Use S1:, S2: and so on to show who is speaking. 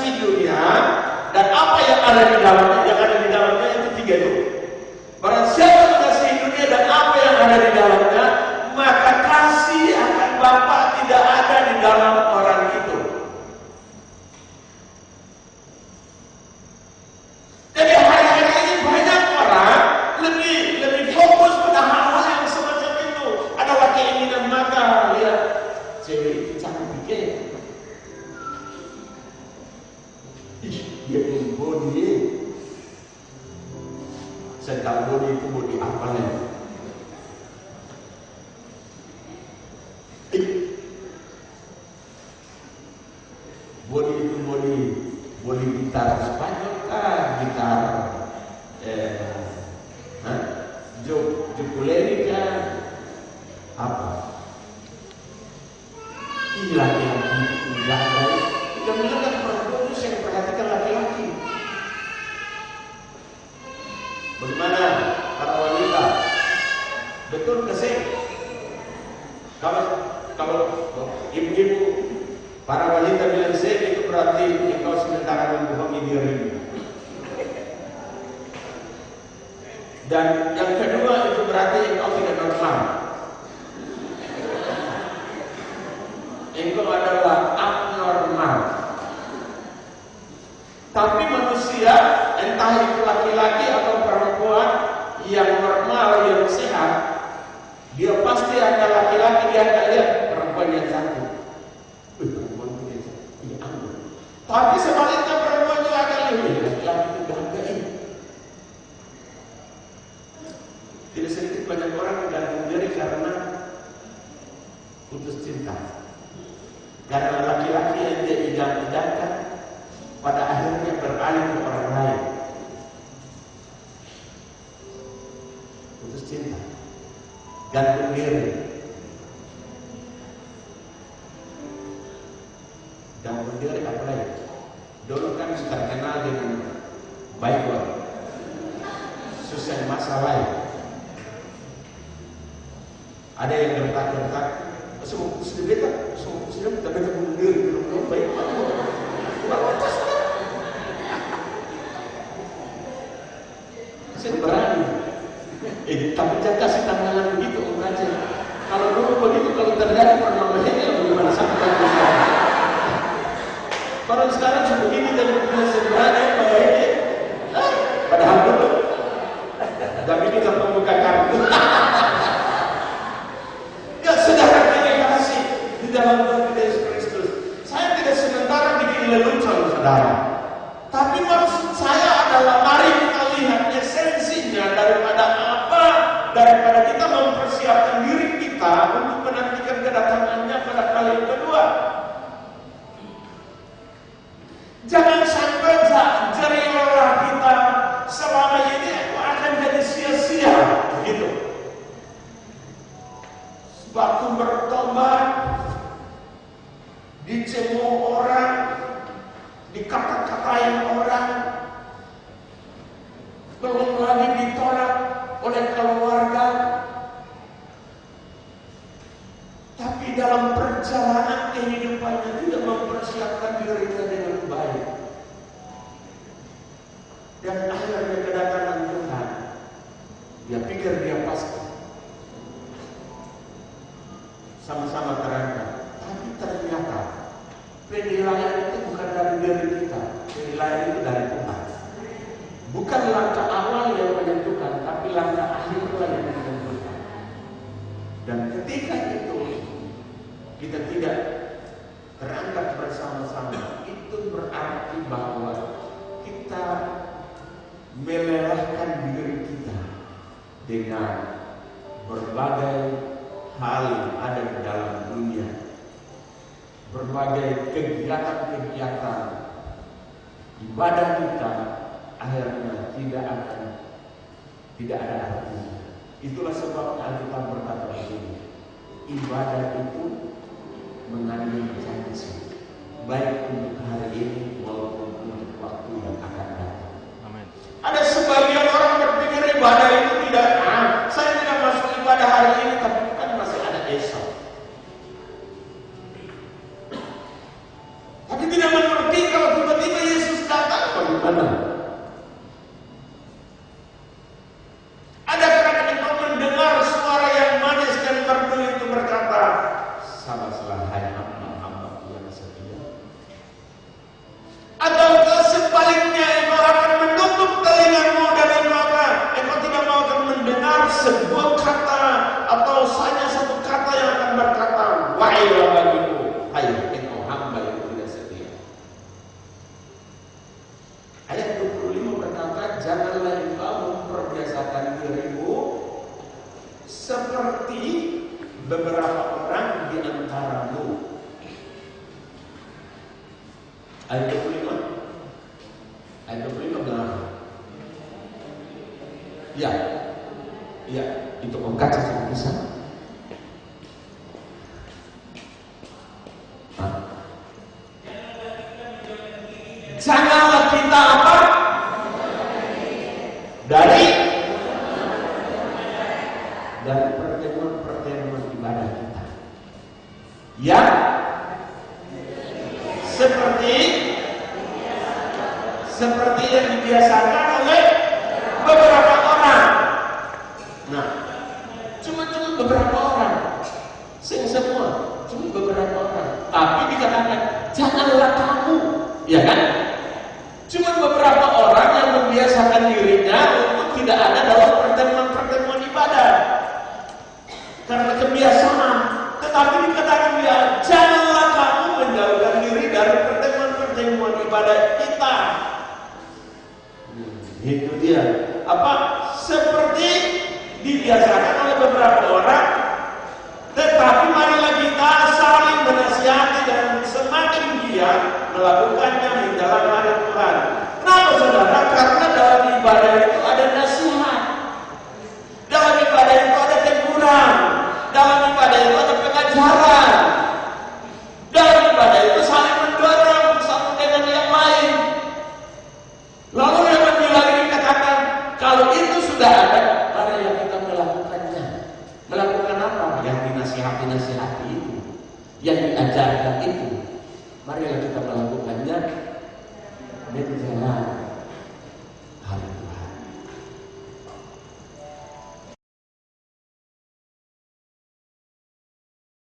S1: mengasihi dunia dan apa yang ada di dalamnya. Yang ada di dalamnya itu 3 itu. Barang siapa mengasihi dunia dan apa yang ada di dalamnya, maka kasih akan Bapa tidak ada di dalam orang itu. Jadi hari-hari ini banyak orang lebih fokus pada hal-hal yang semacam itu. Adalah keinginan mata, lihat cewek itu cantik ya. Dia punya body. Saya tahu body itu body apa nih? Body itu body gitar Spanyol kah? Gitar ukulele kah? Apa? Ini laki-laki itu tidak ada. Tidak melihat perempuan itu yang perhatikan laki-laki. Bagaimana para wanita? Betul ke sih? Kalau ibu-ibu para wanita bilang sih, itu berarti engkau sementara membohongi dirimu. Dan yang kedua itu berarti engkau tidak normal. Engkau adalah abnormal. Tapi manusia, entah itu laki-laki atau perempuan yang normal, yang sehat, dia pasti ada laki-laki, dia akan lihat perempuan yang cantik. Perempuan itu dia cantik. Tapi sebaliknya perempuan juga akan lihat laki-laki itu gagah ini. Tidak sedikit banyak orang menggantung diri karena putus cinta. Karena laki-laki yang dia idam-idamkan pada akhirnya beralih ke orang lain. Putus cinta, gantung diri. Gantung diri apa lagi? Dulu kan terkenal dengan Bible, susah masalah. Ada yang gertak-gertak, sudah beta, sudah beta bunuh diri, belum baik. Saya berani. Tapi jangan kasih tantangan begitu, Om Raja. Kalau dulu begitu, kalau terjadi pernomornya bagaimana sampai bisa. Kalau sekarang cuma begini dan bisa berani, baik. Padahal dulu, tapi kita membuka kartu. Ya saudara kita kasih di dalam Tuhan Yesus Kristus. Saya tidak sementara bikin lelucon, saudara. Tapi maksud saya adalah mari kita lihat esensinya daripada kita mempersiapkan diri kita untuk menantikan kedatangannya pada kali yang kedua. Jangan sampai jeriolah kita selama ini akan jadi sia-sia, begitu. Waktu bertobat, dicemooh orang, dikata-katain orang, belum lagi ditolak oleh keluarga. Tapi dalam perjalanan kehidupannya tidak mempersiapkan dirinya dengan baik. Dan akhirnya kedatangan Tuhan, dia pikir dia pasti sama-sama terangkat. Tapi ternyata penilaian itu bukan dari diri kita, penilaian itu dari Tuhan. Bukan langkah awal yang menentukan, tapi langkah akhirlah yang menentukan. Dan ketika itu kita tidak terangkat bersama-sama, itu berarti bahwa kita melelahkan diri kita dengan berbagai hal yang ada di dalam dunia, berbagai kegiatan-kegiatan ibadah kita akhirnya tidak ada artinya. Itulah sebabnya Alkitab berkata begini, ibadah itu mengandung janji, baik untuk hari ini maupun untuk waktu yang akan datang. Amin. Ada sebagian orang berpikir ibadah itu tidak, saya tidak masuk ibadah hari ini, tapi kan masih ada esok. Tapi tidak mengerti kalau tiba-tiba seperti beberapa orang di antaramu. Ayat 25. Ayat 25 bilang, ya, itu ongkat saja bisa. Janganlah kita apa? Dari pertemuan ibadah kita. Ya, seperti yang dibiasakan oleh beberapa orang. Nah, cuma beberapa orang. Semua, cuma beberapa orang. Tapi dikatakan janganlah kamu, ya kan? Cuma beberapa orang yang membiasakan dirinya untuk tidak ada dalam pertemuan ibadah karena kebiasaan. Tetapi dikatakan ya, janganlah kamu menjauhkan diri dari pertemuan ibadah kita. Itu dia. Apa? Seperti dibiasakan oleh beberapa orang. Tetapi marilah kita saling menasihati dan semakin giat melakukannya menjalankan Al-Quran. Kenapa saudara? Karena dalam ibadah itu ada nasihat, dalam ibadah itu ada teguran, dalam ibadah itu ada pengajaran, dalam ibadah itu saling mendorong satu dengan yang lain. Lalu yang bilang ini katakan, kalau itu sudah ada, marilah kita melakukannya. Melakukan apa? Yang dinasihati itu, yang diajarkan itu. Marilah kita melakukannya